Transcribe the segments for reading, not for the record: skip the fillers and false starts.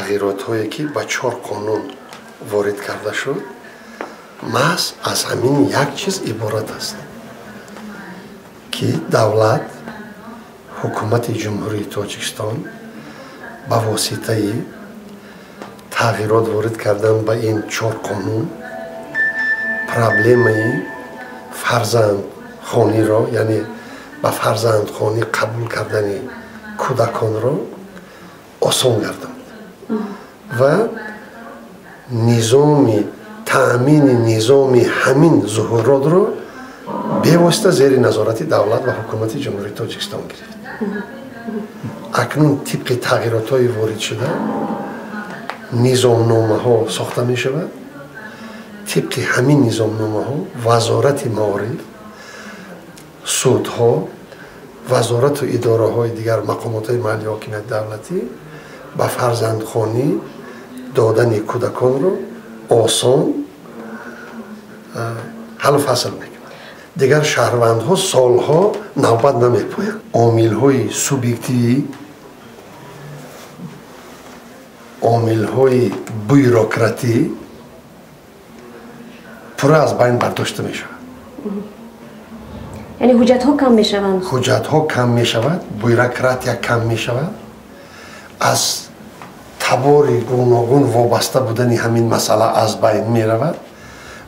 تغییرات‌هایی که با 4 قانون وارد کرده شد محض از همین یک چیز عبارت است که دولت حکومت جمهوری تاجیکستان با واسطه تغییرات وارد کردن با این 4 قانون پرابلمی فرزندخوانی را یعنی با فرزندخوانی قبول کردن کودکان را آسان گرداند و نظام تأمین نظام همین ظهورات را بواسطه زیر نظارت دولت و حکومت جمهوری تاجیکستان گرفت. اکنون طبق تغییرات های وارد شده نظامنامه ها ساخته می شود. طبق همین نظامنامه ها وزارت معارف، سودها، وزارت و اداره های دیگر مقامات های محلی حاکمیت دولتی با فرزندخوانی دادن کودکان را آسان حل و فصل میکنند. دیگر شهروندها سالها نوبت نمیپویند. عامل های سوبیکتیوی، عامل های بیروکراتی پر از بین برداشته می شود. یعنی حجت ها کم می شوند؟ حجت ها کم می شود، بیروکراتیا کم می شود. از تبار گوناگون وابسته بودن همین مسئله از بین می رود.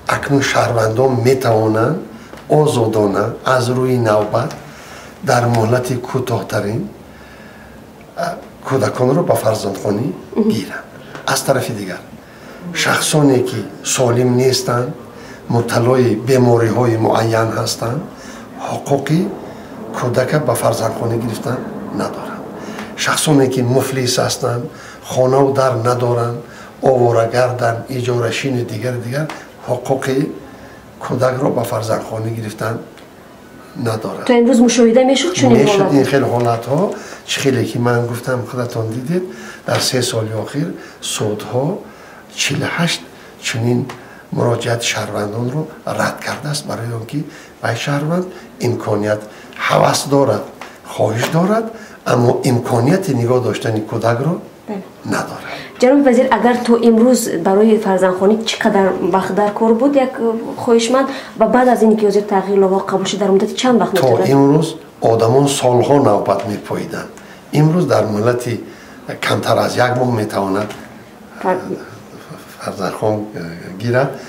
اکنون شهروندان می توانند آزادانه از روی نوبت در مهلت کوتاه‌ترین کودکان را به فرزندخوانی گیرند. از طرف دیگر شخصانی که سالم نیستند، مبتلای بیماری های معین هستند، حقوقی کودک به فرزندخوانی گرفتن ندارند. شخصانی که مفلس هستند، خانه و در ندارند، آواره‌گردند، اجاره‌شین دیگر حقوقی کودک را به فرزندخوانی گرفتن ندارد. تا امروز مشاهده میشد چنین حالات؟ این خیلی حالت ها خیلی که من گفتم خودتان دیدید در 3 سال اخیر سودها 48 چنین مراجعت شهروندان رو رد کرده است برای آنکه وای شهروند امکانیت هوس دارد، خواهش دارد، اما امکانیت نگاه داشتن کودک را ندارد. جناب وزیر، اگر تو امروز برای فرزندخوانی چقدر وقت در کار بود یک خواهشمند و بعد از اینکه وزیر تغییر لوا قبول شد در مدت چند وقت تا امروز آدمان سالها نوبت میپاییدند. امروز در مدت کمتر از 1 ماه میتواند فرزندخوان گیرد.